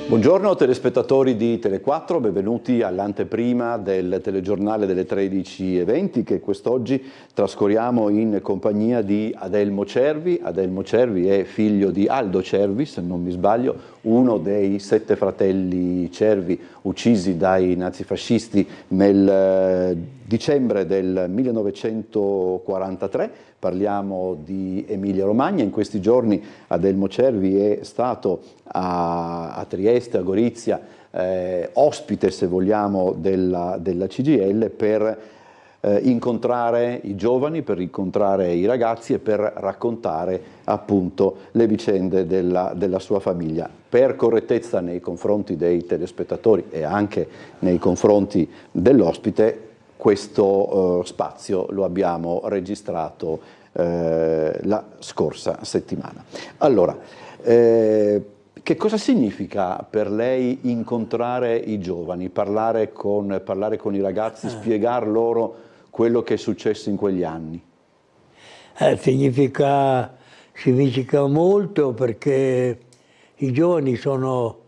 Buongiorno telespettatori di Tele4, benvenuti all'anteprima del telegiornale delle 13:20 che quest'oggi trascorriamo in compagnia di Adelmo Cervi. Adelmo Cervi è figlio di Aldo Cervi, se non mi sbaglio, uno dei 7 fratelli Cervi uccisi dai nazifascisti nel dicembre del 1943. Parliamo di Emilia Romagna. In questi giorni Adelmo Cervi è stato a Trieste, a Gorizia, ospite, se vogliamo, della CGIL per incontrare i giovani, per incontrare i ragazzi e per raccontare appunto le vicende della sua famiglia. Per correttezza nei confronti dei telespettatori e anche nei confronti dell'ospite, questo spazio lo abbiamo registrato la scorsa settimana. Allora, che cosa significa per lei incontrare i giovani, parlare con i ragazzi, spiegar loro quello che è successo in quegli anni? Significa molto, perché i giovani sono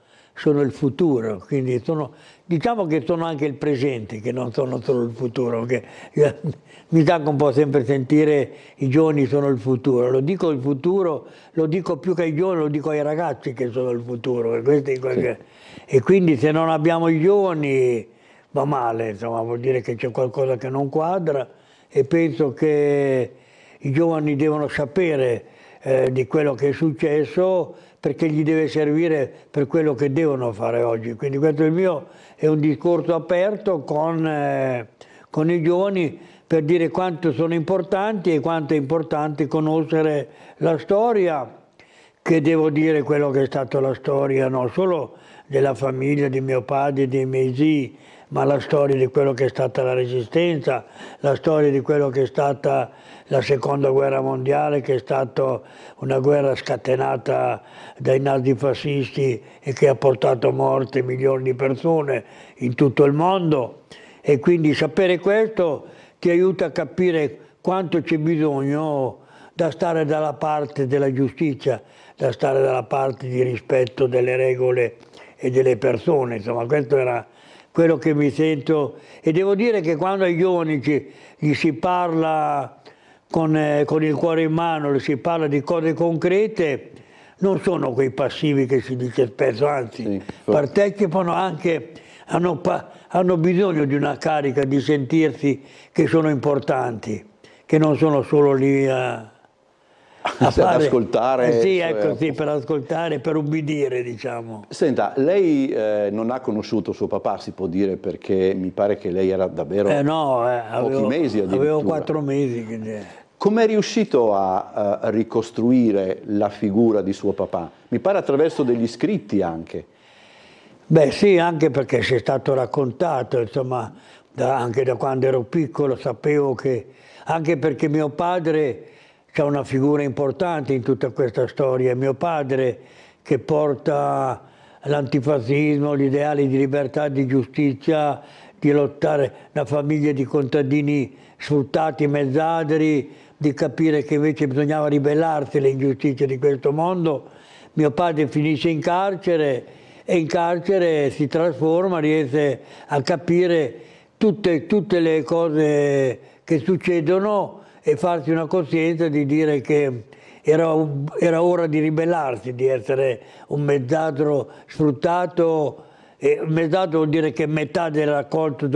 il futuro, quindi diciamo che sono anche il presente, che non sono solo il futuro, che mi stanca un po' sempre sentire i giovani sono il futuro. Lo dico il futuro, lo dico più che ai giovani, lo dico ai ragazzi che sono il futuro. E quindi se non abbiamo i giovani va male, insomma, vuol dire che c'è qualcosa che non quadra, e penso che i giovani devono sapere di quello che è successo, perché gli deve servire per quello che devono fare oggi. Quindi questo è un discorso aperto con i giovani, per dire quanto sono importanti e quanto è importante conoscere la storia, che devo dire quello che è stata la storia non solo della famiglia, di mio padre, dei miei zii, ma la storia di quello che è stata la Resistenza, la storia di quello che è stata la Seconda Guerra Mondiale, che è stata una guerra scatenata dai nazifascisti e che ha portato a morte milioni di persone in tutto il mondo. E quindi sapere questo ti aiuta a capire quanto c'è bisogno da stare dalla parte della giustizia, da stare dalla parte di rispetto delle regole e delle persone. Insomma, questo era quello che mi sento, e devo dire che quando ai giovani gli si parla con il cuore in mano, si parla di cose concrete, non sono quei passivi che si dice spesso, anzi sì, partecipano anche, hanno bisogno di una carica, di sentirsi che sono importanti, che non sono solo lì a ascoltare. Sì, ecco, sì, per ascoltare, per ubbidire, diciamo. Senta, lei non ha conosciuto suo papà, si può dire, perché mi pare che lei era davvero pochi mesi addirittura. Avevo 4 mesi. Quindi. Come è riuscito a ricostruire la figura di suo papà? Mi pare attraverso degli scritti anche. Beh sì, anche perché ci è stato raccontato, insomma, anche da quando ero piccolo sapevo che, anche perché mio padre c'è una figura importante in tutta questa storia, mio padre che porta l'antifascismo, gli ideali di libertà, di giustizia, di lottare da famiglie di contadini sfruttati, mezzadri, di capire che invece bisognava ribellarsi alle ingiustizie di questo mondo. Mio padre finisce in carcere e in carcere si trasforma, riesce a capire tutte le cose che succedono e farsi una coscienza di dire che era ora di ribellarsi, di essere un mezzadro sfruttato. E mezzadro vuol dire che metà del raccolto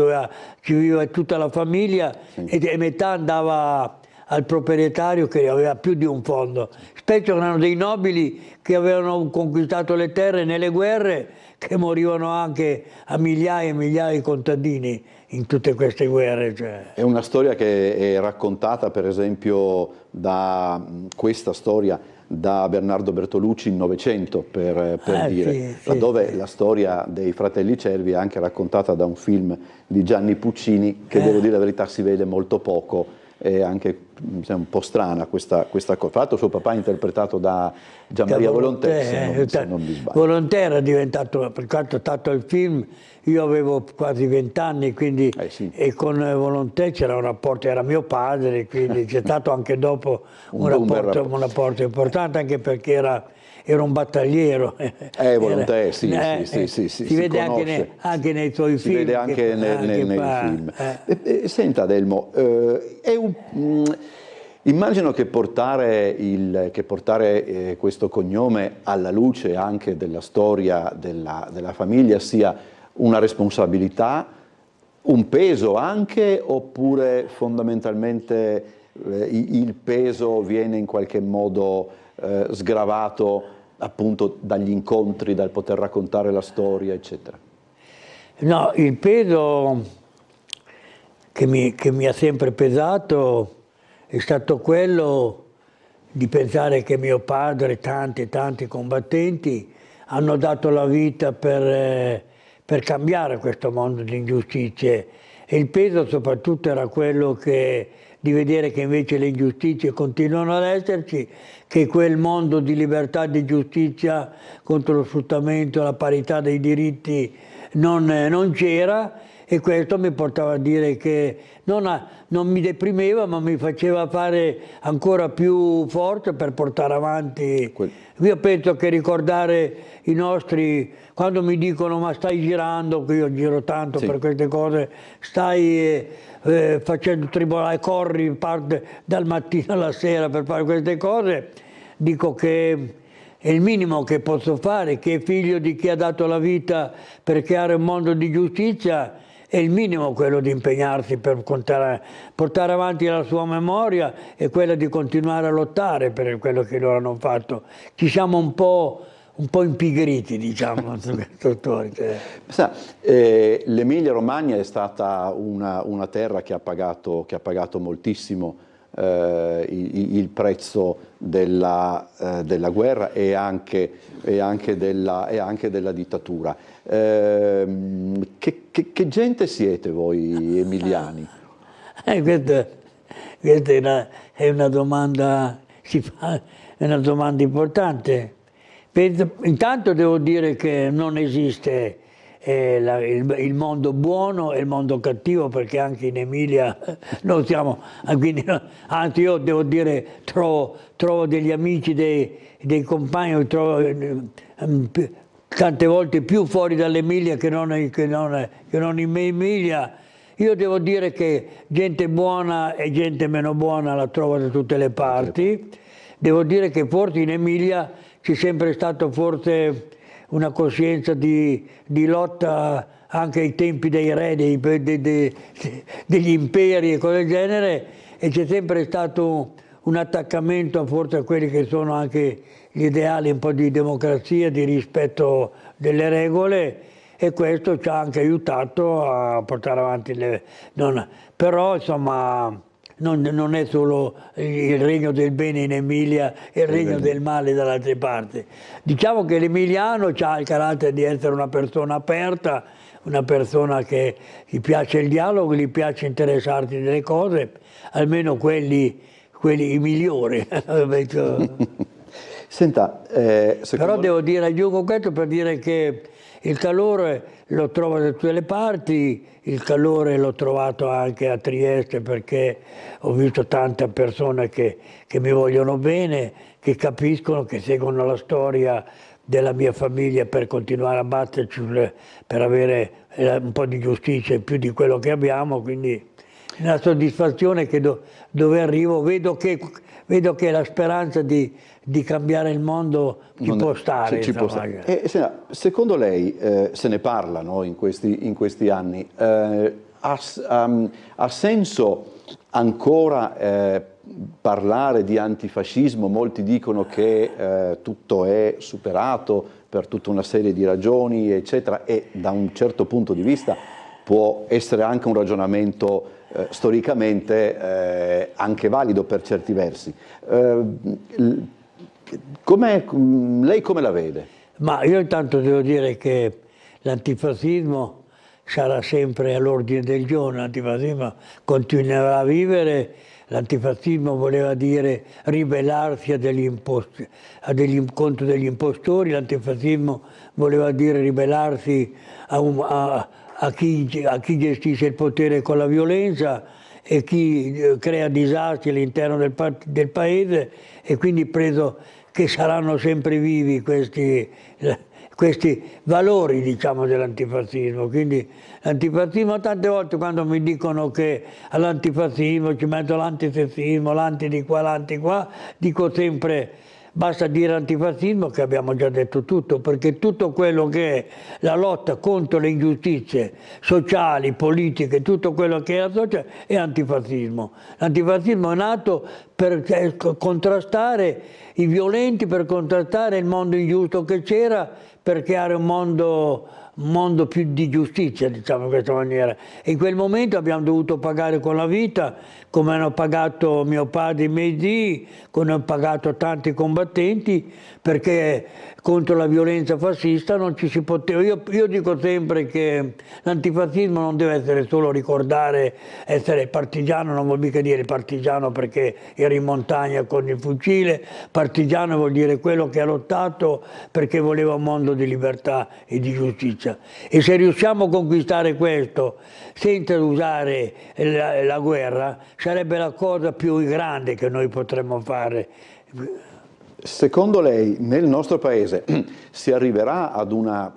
ci viveva tutta la famiglia, sì, e metà andava al proprietario che aveva più di un fondo. Spesso erano dei nobili che avevano conquistato le terre nelle guerre, che morivano anche a migliaia e migliaia di contadini in tutte queste guerre. Cioè. È una storia che è raccontata, per esempio, questa storia da Bernardo Bertolucci in Novecento, per dire, sì, laddove sì. La storia dei fratelli Cervi è anche raccontata da un film di Gianni Puccini, che devo dire la verità si vede molto poco, e anche mi sembra un po' strana questa cosa. Tra l'altro suo papà è interpretato da Gianmaria Volonté, se non mi sbaglio. Volonté era diventato, per quanto è stato il film, io avevo quasi 20 anni, quindi, sì. e con Volonté c'era un rapporto, era mio padre, quindi c'è stato anche dopo un rapporto importante, anche perché era un battagliero. Volonté, sì, si vede anche nei suoi film. Si vede anche nei film. Senta Adelmo, immagino che portare questo cognome alla luce anche della storia della famiglia sia una responsabilità, un peso anche, oppure fondamentalmente il peso viene in qualche modo sgravato appunto dagli incontri, dal poter raccontare la storia, eccetera? No, il peso che mi ha sempre pesato è stato quello di pensare che mio padre, tanti combattenti, hanno dato la vita per cambiare questo mondo di ingiustizie, e il peso soprattutto era quello di vedere che invece le ingiustizie continuano ad esserci, che quel mondo di libertà, di giustizia contro lo sfruttamento, la parità dei diritti non c'era, e questo mi portava a dire che non mi deprimeva, ma mi faceva fare ancora più forte per portare avanti. Io penso che ricordare i nostri, quando mi dicono ma stai girando, che io giro tanto per queste cose, stai facendo tribunale, corri, parte dal mattino alla sera per fare queste cose, dico che è il minimo che posso fare, che è figlio di chi ha dato la vita per creare un mondo di giustizia. È il minimo quello di impegnarsi per portare avanti la sua memoria e quella di continuare a lottare per quello che loro hanno fatto. Ci siamo un po' impigriti, diciamo, su questo storico. L'Emilia Romagna è stata una terra che ha pagato moltissimo il prezzo della guerra e anche della dittatura. Che gente siete voi emiliani? Questa è una domanda importante. Intanto devo dire che non esiste il mondo buono e il mondo cattivo, perché anche in Emilia non siamo, quindi, anzi io devo dire trovo degli amici, dei compagni, tante volte più fuori dall'Emilia che non in Emilia. Io devo dire che gente buona e gente meno buona la trovo da tutte le parti. Devo dire che forse in Emilia c'è sempre stato una coscienza di lotta anche ai tempi dei re, degli imperi e cose del genere, e c'è sempre stato un attaccamento forse a quelli che sono anche gli ideali un po' di democrazia, di rispetto delle regole, e questo ci ha anche aiutato a portare avanti però insomma non è solo il regno del bene in Emilia e il regno del male dall'altra parte. Diciamo che l'emiliano ha il carattere di essere una persona aperta, una persona che gli piace il dialogo, gli piace interessarsi delle cose, almeno quelli i migliori. Senta, però devo dire, aggiungo questo per dire che il calore lo trovo da tutte le parti, il calore l'ho trovato anche a Trieste, perché ho visto tante persone che mi vogliono bene, che capiscono, che seguono la storia della mia famiglia per continuare a batterci, per avere un po' di giustizia in più di quello che abbiamo, quindi una soddisfazione che dove arrivo vedo che la speranza di cambiare il mondo ci può stare. Secondo lei, se ne parla, no, in questi anni, ha senso ancora parlare di antifascismo? Molti dicono che tutto è superato per tutta una serie di ragioni, eccetera, e da un certo punto di vista può essere anche un ragionamento storicamente anche valido per certi versi. Lei come la vede? Ma io intanto devo dire che l'antifascismo sarà sempre all'ordine del giorno, l'antifascismo continuerà a vivere, L'antifascismo voleva dire ribellarsi contro degli impostori, l'antifascismo voleva dire ribellarsi a chi gestisce il potere con la violenza e chi crea disastri all'interno del paese, e quindi credo che saranno sempre vivi questi valori, diciamo, dell'antifascismo. Quindi l'antifascismo, tante volte quando mi dicono che all'antifascismo ci metto l'antisessismo, l'anti di qua, l'anti qua, dico sempre basta dire antifascismo che abbiamo già detto tutto, perché tutto quello che è la lotta contro le ingiustizie sociali, politiche, tutto quello che è la società è antifascismo. L'antifascismo è nato per contrastare i violenti, per contrastare il mondo ingiusto che c'era, per creare un mondo più di giustizia, diciamo in questa maniera. E in quel momento abbiamo dovuto pagare con la vita, come hanno pagato mio padre e i miei zii, come hanno pagato tanti combattenti, perché contro la violenza fascista non ci si poteva. Io dico sempre che l'antifascismo non deve essere solo ricordare, essere partigiano, non vuol mica dire partigiano perché eri in montagna con il fucile, partigiano vuol dire quello che ha lottato perché voleva un mondo di libertà e di giustizia. E se riusciamo a conquistare questo senza usare la guerra, sarebbe la cosa più grande che noi potremmo fare. Secondo lei nel nostro paese si arriverà ad una,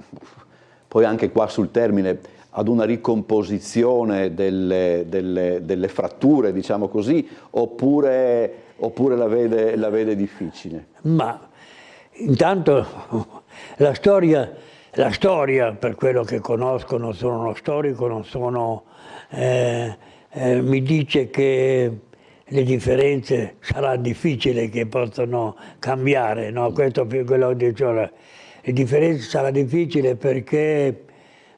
poi anche qua sul termine, ad una ricomposizione delle fratture, diciamo così, oppure la vede difficile? Ma intanto la storia, per quello che conosco, non sono uno storico, non sono, mi dice che le differenze sarà difficile che possano cambiare, no? Questo è quello che dicevo. Le differenze sarà difficile perché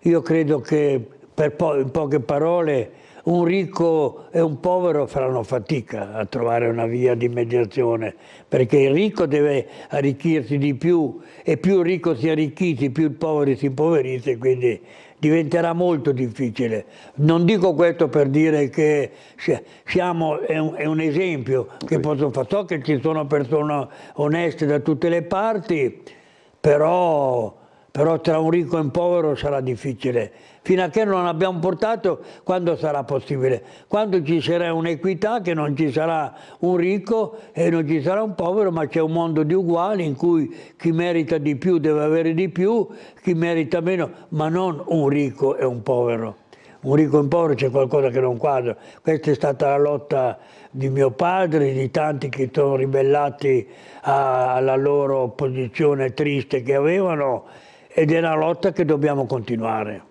io credo che, in poche parole, un ricco e un povero faranno fatica a trovare una via di mediazione, perché il ricco deve arricchirsi di più e più il ricco si arricchisce, più il povero si impoverisce, quindi diventerà molto difficile. Non dico questo per dire che è un esempio che posso fare. So che ci sono persone oneste da tutte le parti, però tra un ricco e un povero sarà difficile. Fino a che non abbiamo portato, quando sarà possibile? Quando ci sarà un'equità, che non ci sarà un ricco e non ci sarà un povero, ma c'è un mondo di uguali in cui chi merita di più deve avere di più, chi merita meno, ma non un ricco e un povero. Un ricco e un povero c'è qualcosa che non quadra. Questa è stata la lotta di mio padre, di tanti che sono ribellati alla loro posizione triste che avevano, ed è una lotta che dobbiamo continuare.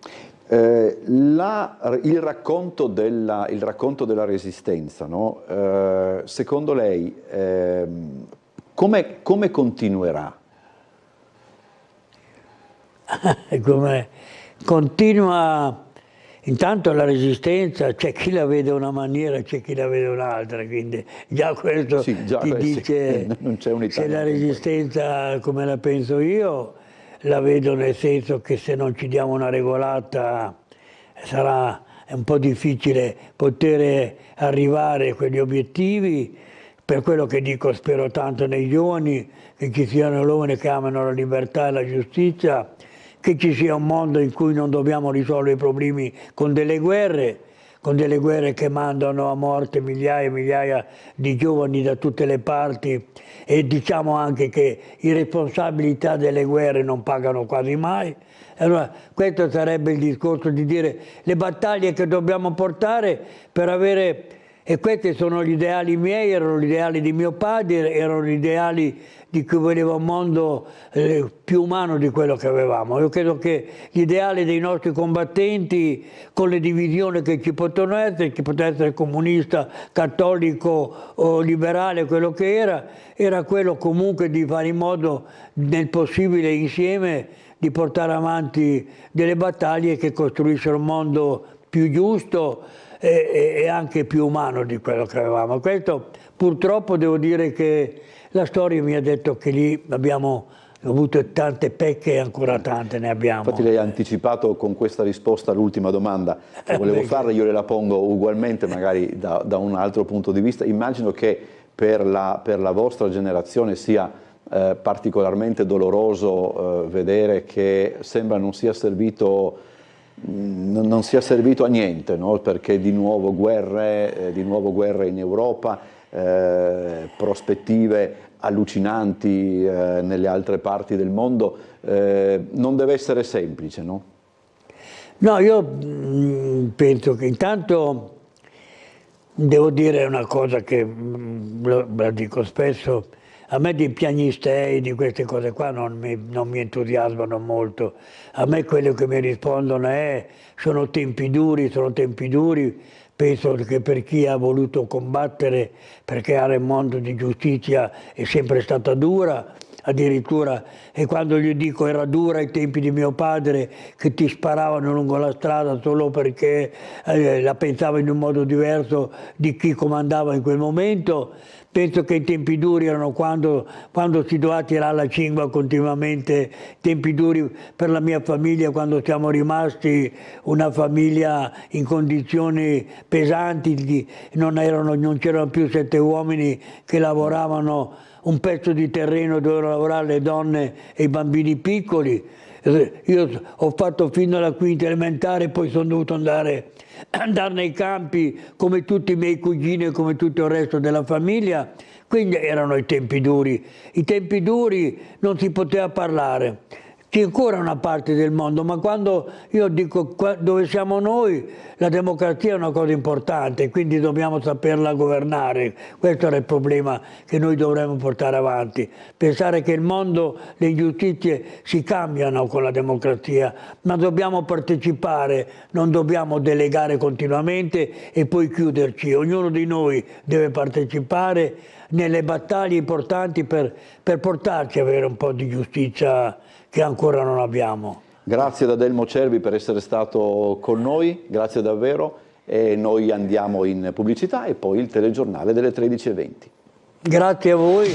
Il racconto della resistenza, no? Secondo lei come continuerà? Come continua. Intanto la resistenza, c'è chi la vede una maniera, c'è chi la vede un'altra, quindi già questo sì, già ti dice non c'è unità. Se la resistenza, come la penso io, la vedo nel senso che se non ci diamo una regolata è un po' difficile poter arrivare a quegli obiettivi. Per quello che dico, spero tanto nei giovani, che ci siano giovani che amano la libertà e la giustizia, che ci sia un mondo in cui non dobbiamo risolvere i problemi con delle guerre che mandano a morte migliaia e migliaia di giovani da tutte le parti, e diciamo anche che i responsabilità delle guerre non pagano quasi mai. Allora, questo sarebbe il discorso di dire le battaglie che dobbiamo portare per avere, e questi sono gli ideali miei, erano gli ideali di mio padre, erano gli ideali di chi voleva un mondo più umano di quello che avevamo. Io credo che gli ideali dei nostri combattenti, con le divisioni che ci potevano essere, chi poteva essere comunista, cattolico o liberale, quello che era quello comunque di fare in modo, nel possibile insieme, di portare avanti delle battaglie che costruissero un mondo più giusto e anche più umano di quello che avevamo. Questo purtroppo devo dire che la storia mi ha detto che lì abbiamo ho avuto tante pecche e ancora tante ne abbiamo. Infatti lei ha anticipato con questa risposta l'ultima domanda che volevo farle, io le la pongo ugualmente, magari da un altro punto di vista. Immagino che per la vostra generazione sia particolarmente doloroso vedere che sembra non sia servito a niente, no? Perché di nuovo guerre in Europa, prospettive allucinanti nelle altre parti del mondo, non deve essere semplice, no? No, io penso che intanto devo dire una cosa che la dico spesso, a me di piagnistei, di queste cose qua non mi entusiasmano molto. A me quello che mi rispondono sono tempi duri, penso che per chi ha voluto combattere per creare un mondo di giustizia è sempre stata dura, addirittura, e quando gli dico era dura ai tempi di mio padre che ti sparavano lungo la strada solo perché la pensava in un modo diverso di chi comandava in quel momento, penso che i tempi duri erano quando si doveva tirare la cingua continuamente, tempi duri per la mia famiglia quando siamo rimasti una famiglia in condizioni pesanti, non c'erano più 7 uomini che lavoravano un pezzo di terreno, dovevano lavorare le donne e i bambini piccoli. Io ho fatto fino alla quinta elementare, poi sono dovuto andare nei campi come tutti i miei cugini e come tutto il resto della famiglia, quindi erano i tempi duri. I tempi duri non si poteva parlare. C'è ancora una parte del mondo, ma quando io dico dove siamo noi, la democrazia è una cosa importante, quindi dobbiamo saperla governare. Questo era il problema che noi dovremmo portare avanti. Pensare che il mondo, le ingiustizie si cambiano con la democrazia, ma dobbiamo partecipare, non dobbiamo delegare continuamente e poi chiuderci. Ognuno di noi deve partecipare nelle battaglie importanti per portarci ad avere un po' di giustizia che ancora non abbiamo. Grazie ad Adelmo Cervi per essere stato con noi, grazie davvero, e noi andiamo in pubblicità e poi il telegiornale delle 13:20. Grazie a voi.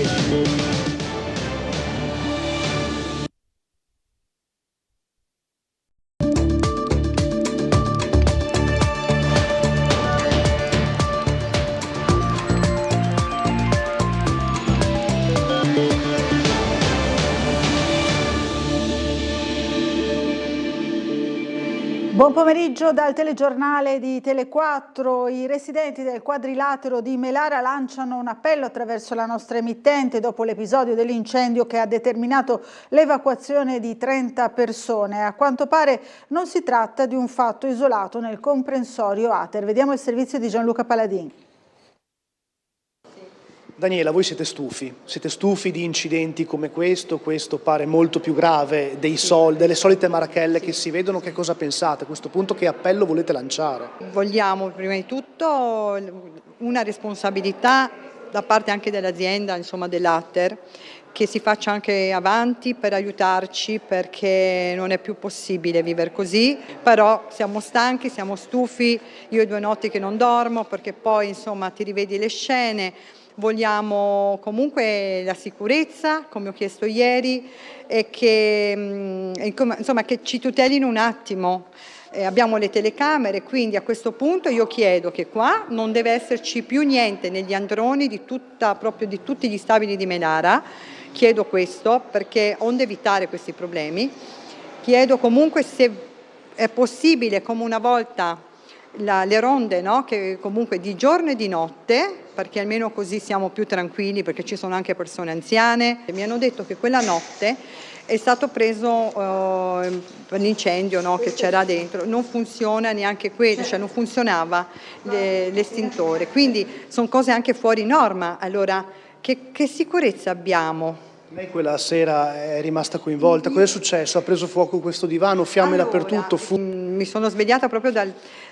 Buon pomeriggio dal telegiornale di Tele4. I residenti del quadrilatero di Melara lanciano un appello attraverso la nostra emittente dopo l'episodio dell'incendio che ha determinato l'evacuazione di 30 persone. A quanto pare non si tratta di un fatto isolato nel comprensorio Ater. Vediamo il servizio di Gianluca Paladin. Daniela, voi siete stufi di incidenti come questo pare molto più grave delle solite marachelle che si vedono. Che cosa pensate a questo punto? Che appello volete lanciare? Vogliamo prima di tutto una responsabilità da parte anche dell'azienda, insomma dell'Ater, che si faccia anche avanti per aiutarci, perché non è più possibile vivere così, però siamo stanchi, siamo stufi, io ho 2 notti che non dormo perché poi insomma ti rivedi le scene. Vogliamo comunque la sicurezza, come ho chiesto ieri, e che, insomma, che ci tutelino un attimo. Abbiamo le telecamere, quindi a questo punto io chiedo che qua non deve esserci più niente negli androni di tutti gli stabili di Melara. Chiedo questo perché onde evitare questi problemi. Chiedo comunque se è possibile, come una volta, le ronde, no? Che comunque di giorno e di notte, perché almeno così siamo più tranquilli, perché ci sono anche persone anziane. Mi hanno detto che quella notte è stato preso per l'incendio, no, che c'era dentro, non funziona neanche quello, cioè non funzionava l'estintore, quindi sono cose anche fuori norma. Allora che sicurezza abbiamo? Lei quella sera è rimasta coinvolta, cosa è successo? Ha preso fuoco questo divano, fiamme dappertutto? Mi sono svegliata proprio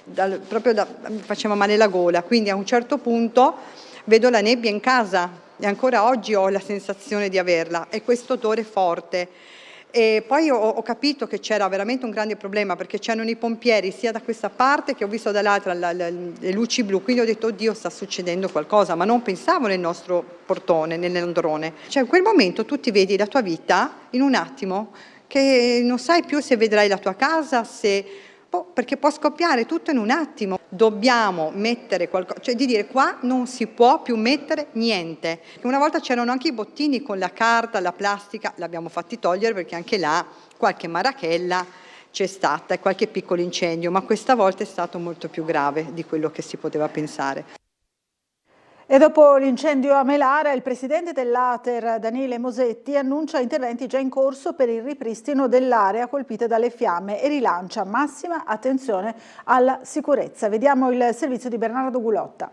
mi faceva male la gola, quindi a un certo punto vedo la nebbia in casa e ancora oggi ho la sensazione di averla e questo odore forte. E poi ho capito che c'era veramente un grande problema, perché c'erano i pompieri sia da questa parte che ho visto dall'altra le luci blu, quindi ho detto oddio, sta succedendo qualcosa, ma non pensavo nel nostro portone, nell'androne. Cioè in quel momento tu ti vedi la tua vita in un attimo, che non sai più se vedrai la tua casa, perché può scoppiare tutto in un attimo. Dobbiamo mettere qualcosa, cioè di dire qua non si può più mettere niente. Una volta c'erano anche i bottini con la carta, la plastica, l'abbiamo fatti togliere perché anche là qualche marachella c'è stata e qualche piccolo incendio, ma questa volta è stato molto più grave di quello che si poteva pensare. E dopo l'incendio a Melara, il presidente dell'Ater, Daniele Mosetti, annuncia interventi già in corso per il ripristino dell'area colpita dalle fiamme e rilancia massima attenzione alla sicurezza. Vediamo il servizio di Bernardo Gulotta.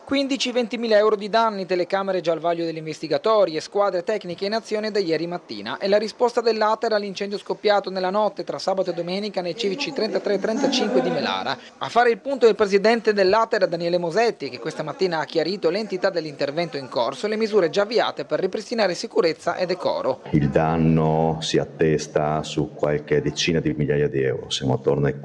15-20 mila euro di danni, telecamere già al vaglio degli investigatori e squadre tecniche in azione da ieri mattina. È la risposta dell'Ater all'incendio scoppiato nella notte tra sabato e domenica nei civici 33 e 35 di Melara. A fare il punto è il presidente dell'Ater, Daniele Mosetti, che questa mattina ha chiarito l'entità dell'intervento in corso e le misure già avviate per ripristinare sicurezza e decoro. Il danno si attesta su qualche decina di migliaia di euro, siamo attorno ai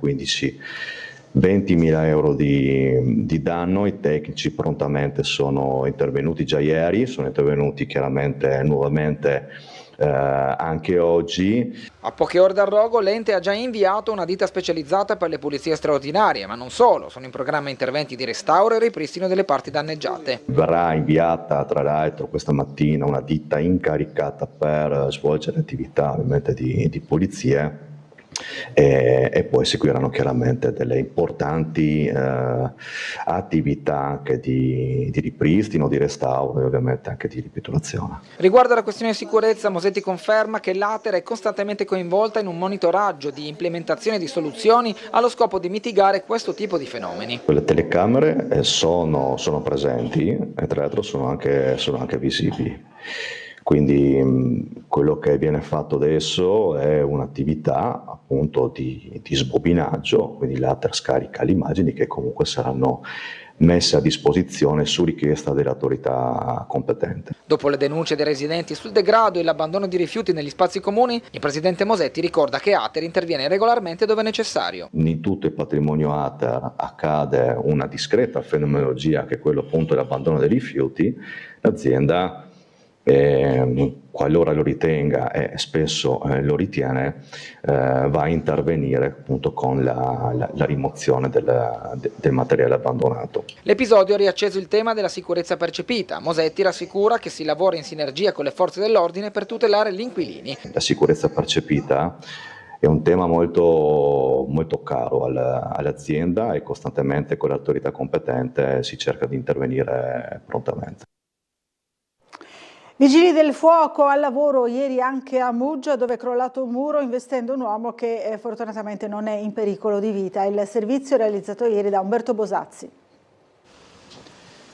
20.000 euro di danno. I tecnici prontamente sono intervenuti già ieri, sono intervenuti chiaramente nuovamente anche oggi. A poche ore dal rogo l'ente ha già inviato una ditta specializzata per le pulizie straordinarie, ma non solo, sono in programma interventi di restauro e ripristino delle parti danneggiate. Verrà inviata tra l'altro questa mattina una ditta incaricata per svolgere attività ovviamente di pulizie. E poi seguiranno chiaramente delle importanti attività anche di ripristino, di restauro e ovviamente anche di ripiturazione. Riguardo alla questione sicurezza, Mosetti conferma che l'Ater è costantemente coinvolta in un monitoraggio di implementazione di soluzioni allo scopo di mitigare questo tipo di fenomeni. Le telecamere sono presenti e tra l'altro sono anche visibili. Quindi quello che viene fatto adesso è un'attività appunto di sbobinaggio, quindi l'Ater scarica le immagini che comunque saranno messe a disposizione su richiesta dell'autorità competente. Dopo le denunce dei residenti sul degrado e l'abbandono di rifiuti negli spazi comuni, il presidente Mosetti ricorda che Ater interviene regolarmente dove necessario. In tutto il patrimonio Ater accade una discreta fenomenologia che è quello appunto dell'abbandono dei rifiuti. L'azienda qualora lo ritenga e spesso lo ritiene, va a intervenire appunto con la rimozione del materiale abbandonato. L'episodio ha riacceso il tema della sicurezza percepita. Mosetti rassicura che si lavora in sinergia con le forze dell'ordine per tutelare gli inquilini. La sicurezza percepita è un tema molto, molto caro all'azienda e costantemente con l'autorità competente si cerca di intervenire prontamente. Vigili del fuoco al lavoro ieri anche a Muggia, dove è crollato un muro investendo un uomo che fortunatamente non è in pericolo di vita. Il servizio realizzato ieri da Umberto Bosazzi.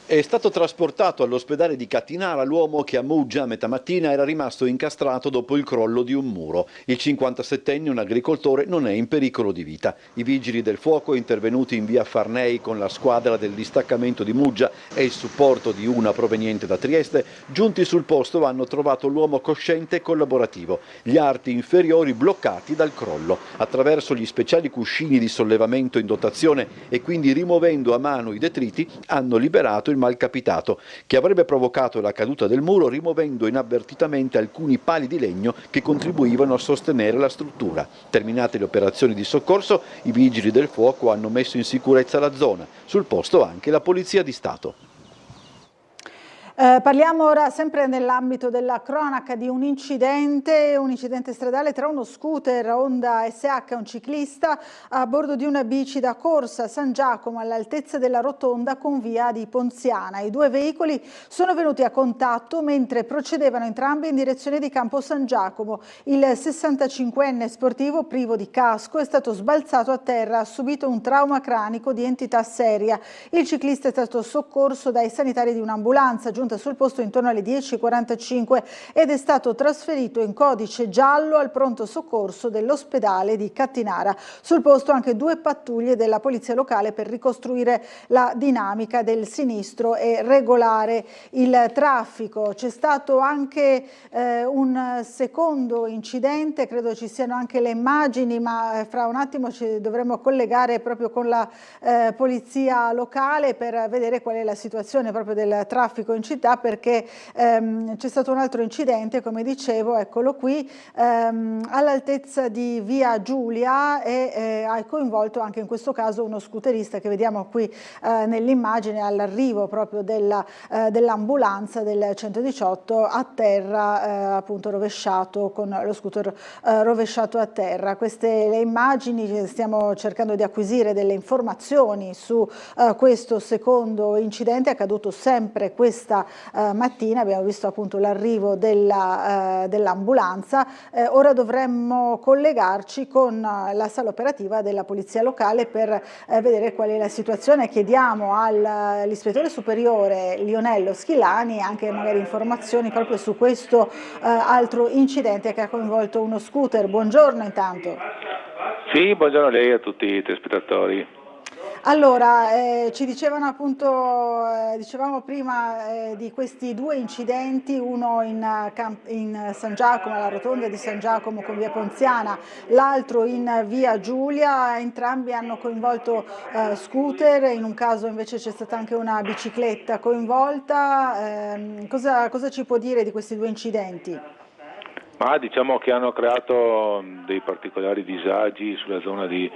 È stato trasportato all'ospedale di Catinara l'uomo che a Muggia a metà mattina era rimasto incastrato dopo il crollo di un muro. Il 57enne, un agricoltore, non è in pericolo di vita. I vigili del fuoco, intervenuti in via Farnei con la squadra del distaccamento di Muggia e il supporto di una proveniente da Trieste, giunti sul posto hanno trovato l'uomo cosciente e collaborativo, gli arti inferiori bloccati dal crollo. Attraverso gli speciali cuscini di sollevamento in dotazione e quindi rimuovendo a mano i detriti, hanno liberato il malcapitato, che avrebbe provocato la caduta del muro rimuovendo inavvertitamente alcuni pali di legno che contribuivano a sostenere la struttura. Terminate le operazioni di soccorso, i vigili del fuoco hanno messo in sicurezza la zona, sul posto anche la Polizia di Stato. Parliamo ora sempre nell'ambito della cronaca di un incidente stradale tra uno scooter Honda SH e un ciclista a bordo di una bici da corsa a San Giacomo all'altezza della rotonda con via di Ponziana. I due veicoli sono venuti a contatto mentre procedevano entrambi in direzione di Campo San Giacomo. Il 65enne sportivo privo di casco è stato sbalzato a terra, ha subito un trauma cranico di entità seria. Il ciclista è stato soccorso dai sanitari di un'ambulanza giunta giunta sul posto intorno alle 10:45 ed è stato trasferito in codice giallo al pronto soccorso dell'ospedale di Cattinara. Sul posto anche 2 pattuglie della polizia locale per ricostruire la dinamica del sinistro e regolare il traffico. C'è stato anche un secondo incidente, credo ci siano anche le immagini, ma fra un attimo ci dovremo collegare proprio con la polizia locale per vedere qual è la situazione proprio del traffico in città, perché c'è stato un altro incidente, come dicevo, eccolo qui, all'altezza di via Giulia e ha coinvolto anche in questo caso uno scooterista che vediamo qui nell'immagine all'arrivo proprio dell'ambulanza del 118 a terra, appunto rovesciato, con lo scooter rovesciato a terra. Queste le immagini, stiamo cercando di acquisire delle informazioni su questo secondo incidente accaduto sempre questa mattina. Abbiamo visto appunto l'arrivo dell'ambulanza. Ora dovremmo collegarci con la sala operativa della polizia locale per vedere qual è la situazione. Chiediamo all'ispettore superiore Lionello Schilani anche magari informazioni proprio su questo altro incidente che ha coinvolto uno scooter. Buongiorno intanto. Sì, buongiorno a lei e a tutti i telespettatori. Allora, ci dicevano appunto, dicevamo prima di questi 2 incidenti, uno in San Giacomo, alla rotonda di San Giacomo con via Ponziana, l'altro in via Giulia. Entrambi hanno coinvolto scooter, in un caso invece c'è stata anche una bicicletta coinvolta. Cosa ci può dire di questi 2 incidenti? Ma diciamo che hanno creato dei particolari disagi sulla zona di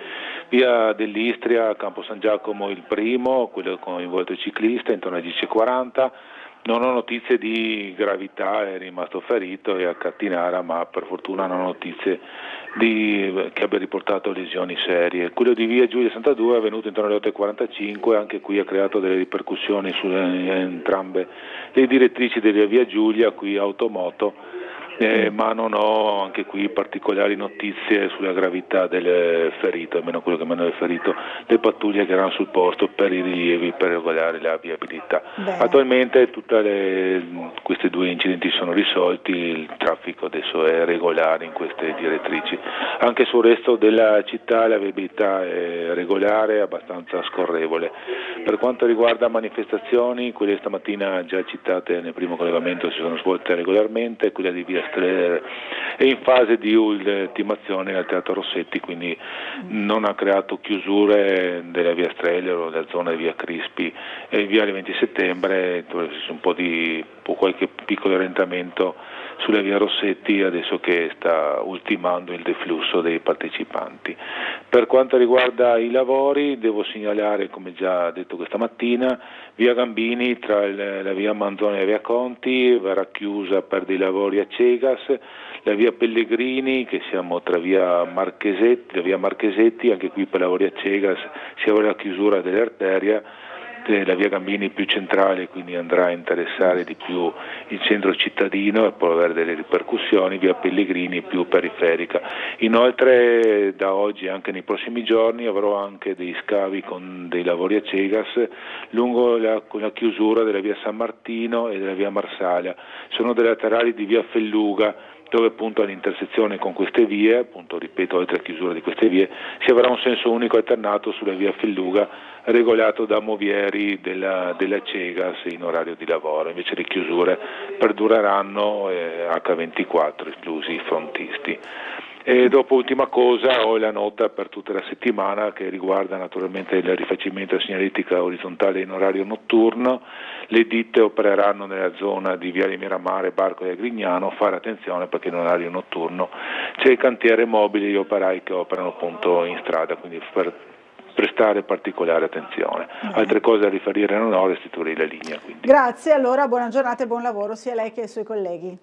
via dell'Istria, Campo San Giacomo il primo, quello coinvolto il ciclista, intorno alle 10:40. Non ho notizie di gravità, è rimasto ferito e a Cattinara, ma per fortuna non ho notizie che abbia riportato lesioni serie. Quello di via Giulia 62 è avvenuto intorno alle 8:45, anche qui ha creato delle ripercussioni su entrambe le direttrici della via Giulia, qui automoto. Ma non ho anche qui particolari notizie sulla gravità del ferito, almeno quello che mi hanno riferito le pattuglie che erano sul posto per i rilievi, per regolare la viabilità. Bene. Attualmente questi 2 incidenti sono risolti, il traffico adesso è regolare in queste direttrici. Anche sul resto della città la viabilità è regolare, abbastanza scorrevole. Per quanto riguarda manifestazioni, quelle stamattina già citate nel primo collegamento si sono svolte regolarmente, quella di via Streller è in fase di ultimazione al Teatro Rossetti, quindi non ha creato chiusure della via Streller o della zona di via Crispi e viale 20 settembre, qualche piccolo rallentamento sulla via Rossetti adesso che sta ultimando il deflusso dei partecipanti. Per quanto riguarda i lavori, devo segnalare, come già detto questa mattina, via Gambini tra la via Manzoni e la via Conti verrà chiusa per dei lavori a Cegas, la via Pellegrini, che siamo tra via Marchesetti, anche qui per lavori a Cegas si avrà la chiusura dell'arteria. La via Gambini più centrale, quindi andrà a interessare di più il centro cittadino e può avere delle ripercussioni, via Pellegrini più periferica. Inoltre da oggi e anche nei prossimi giorni avrò anche dei scavi con dei lavori a Cegas lungo la chiusura della via San Martino e della via Marsala. Sono dei laterali di via Felluga, dove appunto all'intersezione con queste vie, appunto ripeto, oltre alla chiusura di queste vie, si avrà un senso unico alternato sulla via Felluga regolato da movieri della Cegas in orario di lavoro. Invece le chiusure perdureranno H24, esclusi i frontisti. E dopo, ultima cosa, ho la nota per tutta la settimana che riguarda naturalmente il rifacimento della segnaletica orizzontale in orario notturno. Le ditte opereranno nella zona di Viale Miramare, Barcoli e Grignano. Fare attenzione perché in orario notturno c'è il cantiere mobile e gli operai che operano appunto in strada, quindi per prestare particolare attenzione. Altre cose da riferire non ho, restituirei la linea. Quindi. Grazie, allora buona giornata e buon lavoro sia a lei che ai suoi colleghi.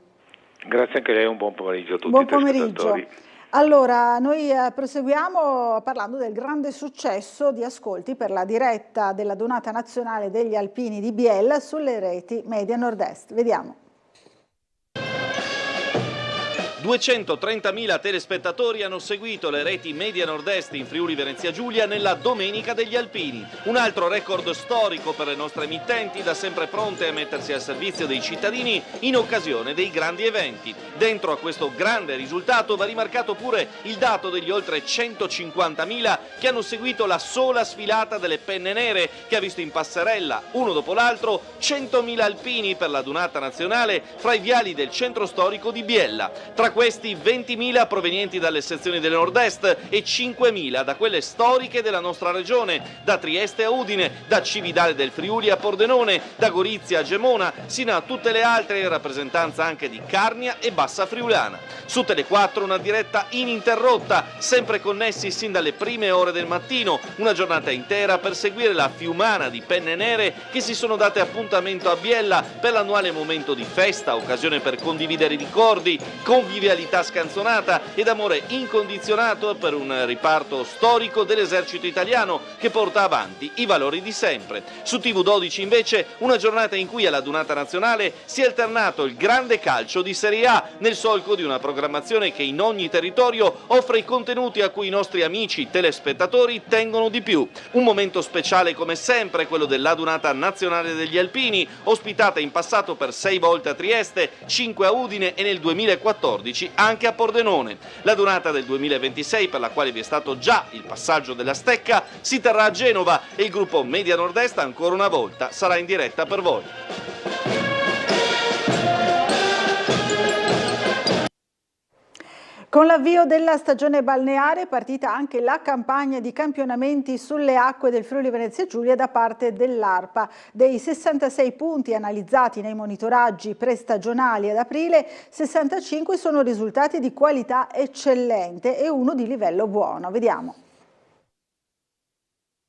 Grazie anche a lei, un buon pomeriggio a tutti. Buon pomeriggio. Allora, noi proseguiamo parlando del grande successo di ascolti per la diretta della Donata Nazionale degli Alpini di Biella sulle reti Media Nord-Est. Vediamo. 230.000 telespettatori hanno seguito le reti Media Nord-Est in Friuli Venezia Giulia nella Domenica degli Alpini. Un altro record storico per le nostre emittenti, da sempre pronte a mettersi al servizio dei cittadini in occasione dei grandi eventi. Dentro a questo grande risultato va rimarcato pure il dato degli oltre 150.000 che hanno seguito la sola sfilata delle penne nere, che ha visto in passerella, uno dopo l'altro, 100.000 alpini per la Dunata nazionale fra i viali del centro storico di Biella. Tra questi 20.000 provenienti dalle sezioni del nord-est e 5.000 da quelle storiche della nostra regione, da Trieste a Udine, da Cividale del Friuli a Pordenone, da Gorizia a Gemona, sino a tutte le altre in rappresentanza anche di Carnia e Bassa Friulana. Su Tele4 una diretta ininterrotta, sempre connessi sin dalle prime ore del mattino, una giornata intera per seguire la fiumana di penne nere che si sono date appuntamento a Biella per l'annuale momento di festa, occasione per condividere ricordi, convivialità scanzonata ed amore incondizionato per un riparto storico dell'esercito italiano che porta avanti i valori di sempre. Su TV12 invece una giornata in cui alla Dunata nazionale si è alternato il grande calcio di Serie A nel solco di una programmazione che in ogni territorio offre i contenuti a cui i nostri amici telespettatori tengono di più. Un momento speciale come sempre quello della Dunata nazionale degli Alpini, ospitata in passato per 6 volte a Trieste, 5 a Udine e nel 2014 anche a Pordenone. La Dunata del 2026, per la quale vi è stato già il passaggio della stecca, si terrà a Genova e il gruppo Media Nord-Est ancora una volta sarà in diretta per voi. Con l'avvio della stagione balneare è partita anche la campagna di campionamenti sulle acque del Friuli Venezia Giulia da parte dell'ARPA. Dei 66 punti analizzati nei monitoraggi prestagionali ad aprile, 65 sono risultati di qualità eccellente e uno di livello buono. Vediamo.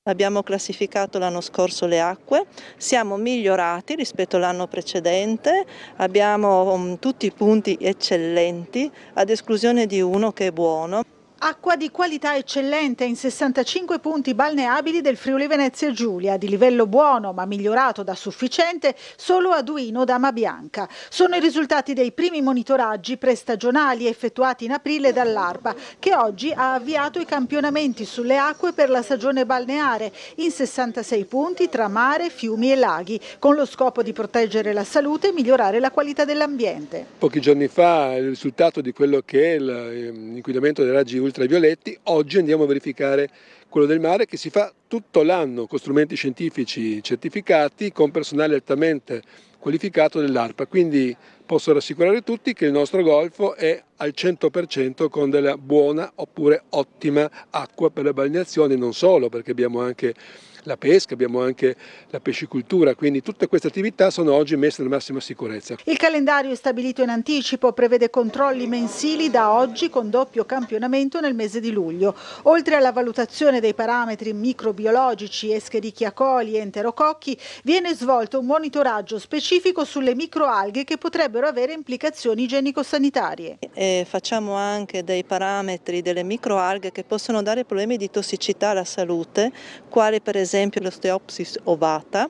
Abbiamo classificato l'anno scorso le acque, siamo migliorati rispetto all'anno precedente, abbiamo tutti i punti eccellenti, ad esclusione di uno che è buono. Acqua di qualità eccellente in 65 punti balneabili del Friuli Venezia Giulia, di livello buono ma migliorato da sufficiente solo a Duino Dama Bianca. Sono i risultati dei primi monitoraggi prestagionali effettuati in aprile dall'ARPA, che oggi ha avviato i campionamenti sulle acque per la stagione balneare in 66 punti tra mare, fiumi e laghi, con lo scopo di proteggere la salute e migliorare la qualità dell'ambiente. Pochi giorni fa il risultato di quello che è l'inquinamento dei raggi ultravioletti, oggi andiamo a verificare quello del mare, che si fa tutto l'anno con strumenti scientifici certificati, con personale altamente qualificato dell'ARPA, quindi posso rassicurare tutti che il nostro golfo è al 100% con della buona oppure ottima acqua per la balneazione, non solo, perché abbiamo anche la pesca, abbiamo anche la pescicoltura, quindi tutte queste attività sono oggi messe nella massima sicurezza. Il calendario stabilito in anticipo prevede controlli mensili da oggi con doppio campionamento nel mese di luglio. Oltre alla valutazione dei parametri microbiologici, Escherichia coli e enterococchi, viene svolto un monitoraggio specifico sulle microalghe che potrebbero avere implicazioni igienico-sanitarie. Facciamo anche dei parametri delle microalghe che possono dare problemi di tossicità alla salute, quali per esempio l'Osteopsis ovata,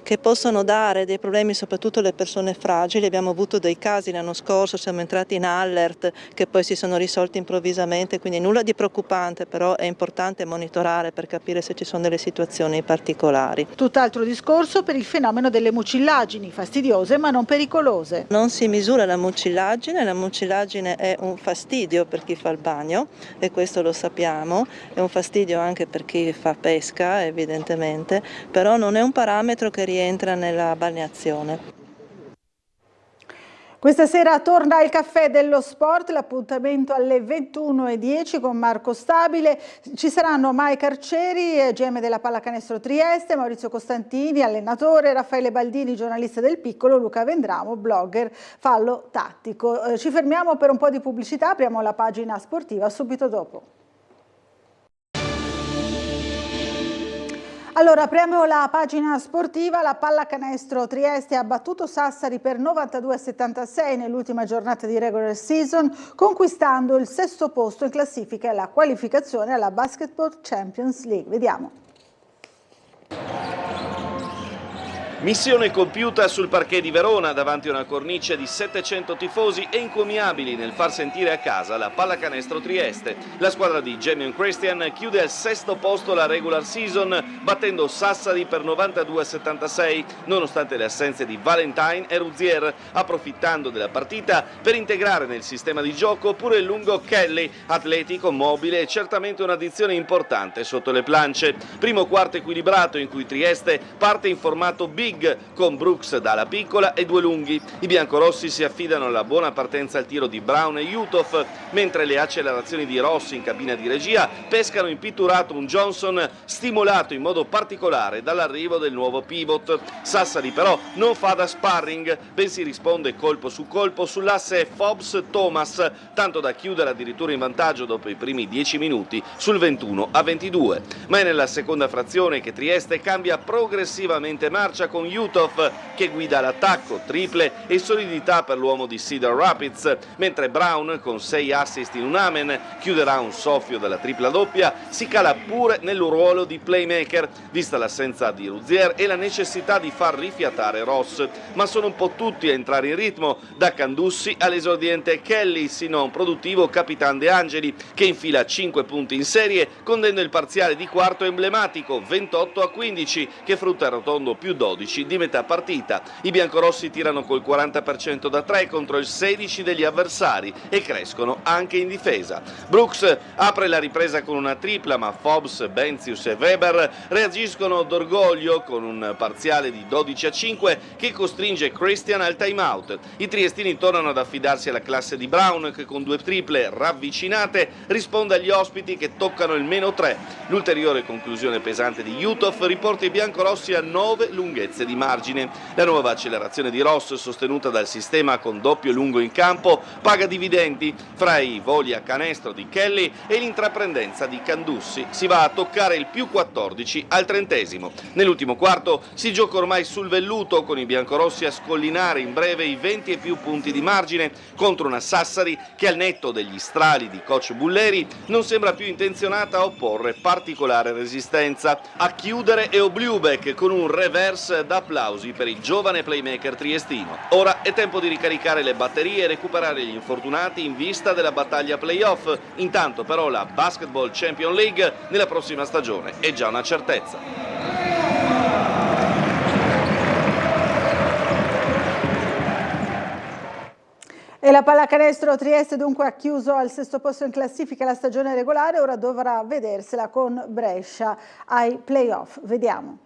che possono dare dei problemi soprattutto alle persone fragili. Abbiamo avuto dei casi l'anno scorso, siamo entrati in allert che poi si sono risolti improvvisamente, quindi nulla di preoccupante, però è importante monitorare per capire se ci sono delle situazioni particolari. Tutt'altro discorso per il fenomeno delle mucillagini, fastidiose ma non pericolose. Non si misura la mucillagine è un fastidio per chi fa il bagno e questo lo sappiamo, è un fastidio anche per chi fa pesca evidentemente, però non è un parametro che rientra nella balneazione. Questa sera torna il caffè dello sport, l'appuntamento alle 21:10 con Marco Stabile. Ci saranno Mike Arcieri, GM della Pallacanestro Trieste, Maurizio Costantini, allenatore, Raffaele Baldini, giornalista del Piccolo, Luca Vendramo, blogger fallo tattico. Ci fermiamo per un po' di pubblicità, apriamo la pagina sportiva subito dopo. Allora, apriamo la pagina sportiva. La Pallacanestro Trieste ha battuto Sassari per 92-76 nell'ultima giornata di regular season, conquistando il 6° posto in classifica e la qualificazione alla Basketball Champions League. Vediamo. Missione compiuta sul parquet di Verona davanti a una cornice di 700 tifosi e encomiabili nel far sentire a casa la Pallacanestro Trieste. La squadra di Jamion Christian chiude al 6° posto la regular season battendo Sassari per 92-76 nonostante le assenze di Valentine e Ruzier, approfittando della partita per integrare nel sistema di gioco pure il lungo Kelly, atletico, mobile e certamente un'addizione importante sotto le plance. Primo quarto equilibrato in cui Trieste parte in formato big con Brooks dalla piccola e 2 lunghi. I biancorossi si affidano alla buona partenza al tiro di Brown e Uthoff, mentre le accelerazioni di Ross in cabina di regia pescano in pitturato un Johnson stimolato in modo particolare dall'arrivo del nuovo pivot. Sassari però non fa da sparring, bensì risponde colpo su colpo sull'asse Fobbs-Thomas, tanto da chiudere addirittura in vantaggio dopo i primi 10 minuti sul 21-22. Ma è nella seconda frazione che Trieste cambia progressivamente marcia con Uthoff che guida l'attacco, triple e solidità per l'uomo di Cedar Rapids, mentre Brown con 6 assist in un amen chiuderà un soffio della tripla doppia, si cala pure nel ruolo di playmaker, vista l'assenza di Ruzier e la necessità di far rifiatare Ross, ma sono un po' tutti a entrare in ritmo, da Candussi all'esordiente Kelly, sino a un produttivo Capitan De Angeli che infila 5 punti in serie, condendo il parziale di quarto emblematico 28-15 che frutta il rotondo più 12 di metà partita. I biancorossi tirano col 40% da 3 contro il 16 degli avversari e crescono anche in difesa. Brooks apre la ripresa con una tripla, ma Fobbs, Benzius e Weber reagiscono d'orgoglio con un parziale di 12-5 che costringe Christian al timeout. I triestini tornano ad affidarsi alla classe di Brown che con 2 triple ravvicinate risponde agli ospiti che toccano il -3. L'ulteriore conclusione pesante di Uthoff riporta i biancorossi a 9 lunghezze di margine. La nuova accelerazione di Ross, sostenuta dal sistema con doppio lungo in campo, paga dividendi fra i voli a canestro di Kelly e l'intraprendenza di Candussi. Si va a toccare il +14 al 30°. Nell'ultimo quarto si gioca ormai sul velluto, con i biancorossi a scollinare in breve i 20 e più punti di margine contro una Sassari che, al netto degli strali di coach Bulleri, non sembra più intenzionata a opporre particolare resistenza. A chiudere è Obliubek con un reverse d'applausi per il giovane playmaker triestino. Ora è tempo di ricaricare le batterie e recuperare gli infortunati in vista della battaglia playoff. Intanto però la Basketball Champions League nella prossima stagione è già una certezza. E la Pallacanestro Trieste dunque ha chiuso al 6° posto in classifica la stagione regolare, ora dovrà vedersela con Brescia ai playoff. Vediamo.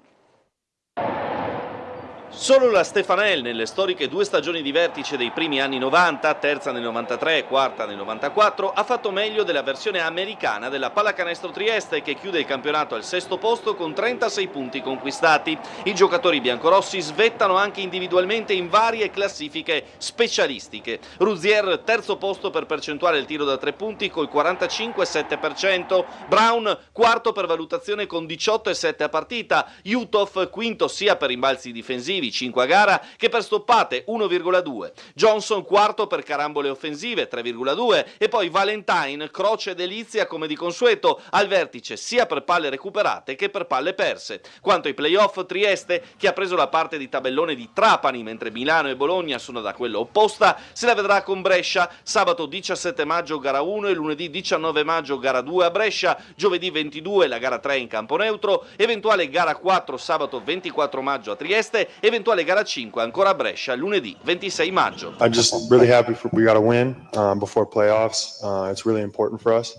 Solo la Stefanel, nelle storiche 2 stagioni di vertice dei primi anni 90, terza nel 93 e quarta nel 94, ha fatto meglio della versione americana della Pallacanestro Trieste, che chiude il campionato al 6° posto con 36 punti conquistati. I giocatori biancorossi svettano anche individualmente in varie classifiche specialistiche. Ruzier, 3° posto per percentuale al tiro da 3 punti col 45,7%. Brown, 4° per valutazione con 18,7 a partita. Uthoff, 5° sia per rimbalzi difensivi, 5 a gara, che per stoppate 1,2. Johnson 4° per carambole offensive 3,2 e poi Valentine, croce delizia come di consueto, al vertice sia per palle recuperate che per palle perse. Quanto ai playoff, Trieste, che ha preso la parte di tabellone di Trapani mentre Milano e Bologna sono da quella opposta, se la vedrà con Brescia sabato 17 maggio gara 1 e lunedì 19 maggio gara 2 a Brescia, giovedì 22 la gara 3 in campo neutro, eventuale gara 4 sabato 24 maggio a Trieste, eventuale gara 5 ancora a Brescia lunedì 26 maggio. I'm just really happy we got a win before playoffs. It's really important for us.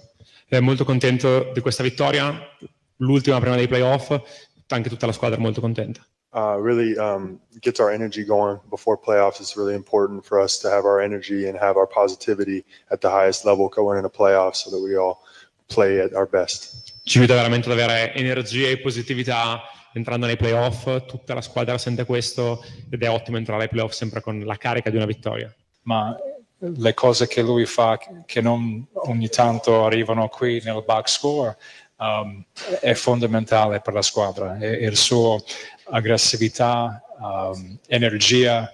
Molto contento di questa vittoria, l'ultima prima dei playoff, anche tutta la squadra è molto contenta. Really gets our energy going before playoffs. It's really important for us to have our energy and have our positivity at the highest level going into playoffs so that we all play at our best. Ci aiuta veramente ad avere energia e positività entrando nei playoff, tutta la squadra sente questo ed è ottimo entrare ai playoff sempre con la carica di una vittoria. Ma le cose che lui fa, che non ogni tanto arrivano qui nel box score, è fondamentale per la squadra. E il suo aggressività, energia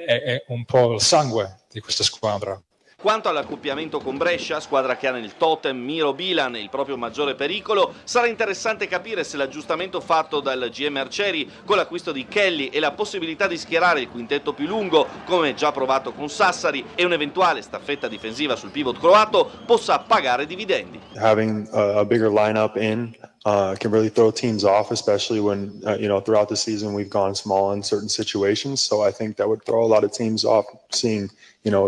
è un po' il sangue di questa squadra. Quanto all'accoppiamento con Brescia, squadra che ha nel totem Miro Bilan il proprio maggiore pericolo, sarà interessante capire se l'aggiustamento fatto dal GM Arcieri con l'acquisto di Kelly e la possibilità di schierare il quintetto più lungo, come già provato con Sassari, e un'eventuale staffetta difensiva sul pivot croato possa pagare dividendi. Having a bigger lineup in can really throw teams off, especially when throughout the season we've gone small in certain situations. So I think that would throw a lot of teams off, seeing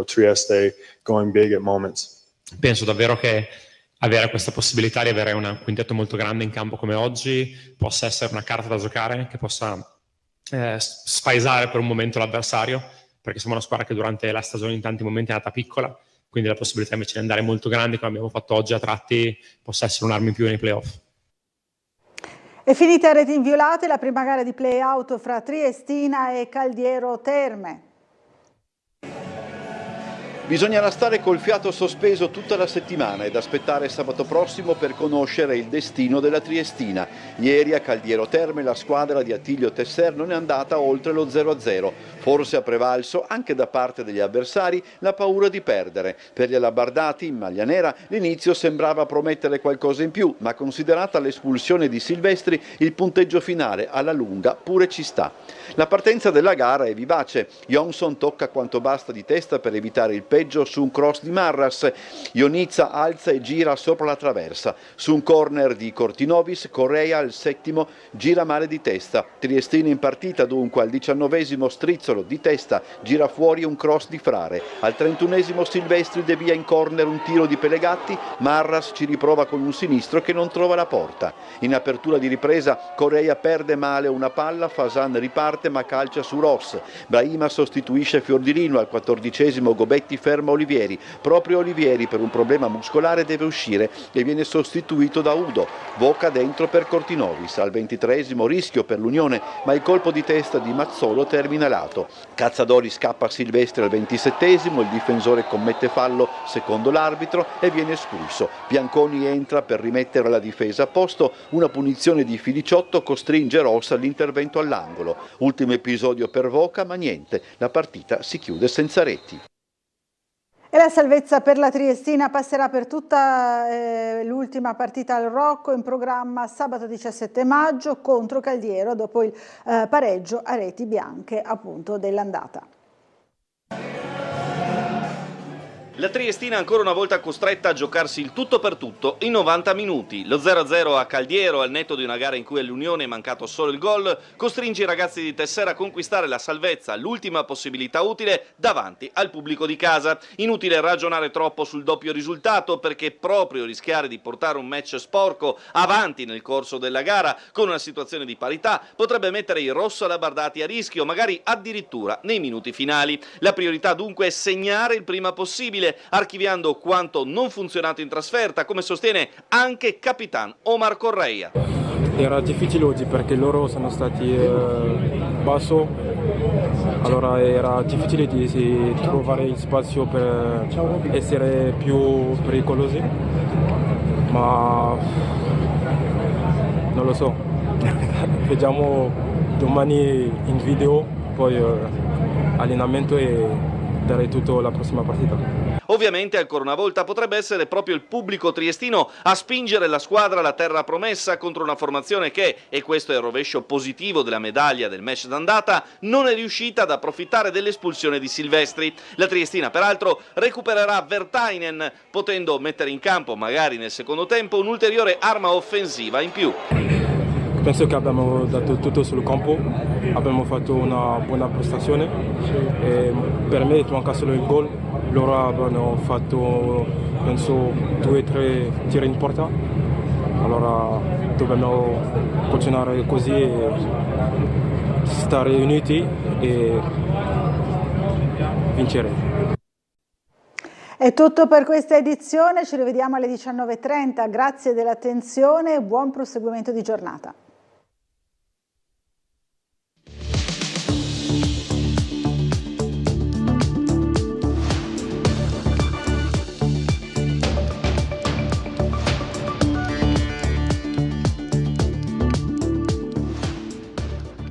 Trieste going big at moments. Penso davvero che avere questa possibilità di avere un quintetto molto grande in campo come oggi possa essere una carta da giocare che possa spaesare per un momento l'avversario, perché siamo una squadra che durante la stagione in tanti momenti è andata piccola, quindi la possibilità invece di andare molto grandi come abbiamo fatto oggi a tratti possa essere un'arma in più nei playoff. È finita a reti inviolate la prima gara di play-out fra Triestina e Caldiero Terme. Bisognerà stare col fiato sospeso tutta la settimana ed aspettare sabato prossimo per conoscere il destino della Triestina. Ieri a Caldiero Terme la squadra di Attilio Tesser non è andata oltre lo 0-0. Forse ha prevalso anche da parte degli avversari la paura di perdere. Per gli alabardati in maglia nera l'inizio sembrava promettere qualcosa in più, ma considerata l'espulsione di Silvestri il punteggio finale alla lunga pure ci sta. La partenza della gara è vivace. Johnson tocca quanto basta di testa per evitare il peggio su un cross di Marras. Ionizza alza e gira sopra la traversa. Su un corner di Cortinovis, Correa al settimo gira male di testa. Triestina in partita dunque al 19esimo strizzolo di testa, gira fuori un cross di Frare. Al 31esimo Silvestri devia in corner un tiro di Pelegatti, Marras ci riprova con un sinistro che non trova la porta. In apertura di ripresa Correa perde male una palla, Fasan riparte ma calcia su Ross. Brahima sostituisce Fiordilino, al 14esimo Gobetti ferma Olivieri. Proprio Olivieri per un problema muscolare deve uscire e viene sostituito da Udo. Voca dentro per Cortinovis. Al 23esimo rischio per l'Unione, ma il colpo di testa di Mazzolo termina lato. Cazzadori scappa a Silvestri al 27esimo, il difensore commette fallo secondo l'arbitro e viene espulso. Bianconi entra per rimettere la difesa a posto, una punizione di Filiciotto costringe Ross all'intervento all'angolo. Ultimo episodio per Voca, ma niente, la partita si chiude senza reti. E la salvezza per la Triestina passerà per tutta l'ultima partita al Rocco, in programma sabato 17 maggio contro Caldiero, dopo il pareggio a reti bianche appunto dell'andata. La Triestina ancora una volta costretta a giocarsi il tutto per tutto in 90 minuti. Lo 0-0 a Caldiero, al netto di una gara in cui all'Unione è mancato solo il gol, costringe i ragazzi di Tessera a conquistare la salvezza, l'ultima possibilità utile, davanti al pubblico di casa. Inutile ragionare troppo sul doppio risultato, perché proprio rischiare di portare un match sporco avanti nel corso della gara con una situazione di parità potrebbe mettere i rosso-alabardati a rischio, magari addirittura nei minuti finali. La priorità dunque è segnare il prima possibile, archiviando quanto non funzionato in trasferta, come sostiene anche Capitan Omar Correa. Era difficile oggi perché loro sono stati basso, allora era difficile di trovare il spazio per essere più pericolosi, ma non lo so, vediamo domani in video, poi allenamento e dare tutto la prossima partita. Ovviamente ancora una volta potrebbe essere proprio il pubblico triestino a spingere la squadra alla terra promessa contro una formazione che, e questo è il rovescio positivo della medaglia del match d'andata, non è riuscita ad approfittare dell'espulsione di Silvestri. La Triestina peraltro recupererà Vertainen, potendo mettere in campo magari nel secondo tempo un'ulteriore arma offensiva in più. Penso che abbiamo dato tutto sul campo, abbiamo fatto una buona prestazione e per me manca solo il gol. Loro hanno fatto penso 2-3 tiri in porta, allora dobbiamo continuare così e stare uniti e vincere. È tutto per questa edizione, ci rivediamo alle 19:30, grazie dell'attenzione e buon proseguimento di giornata.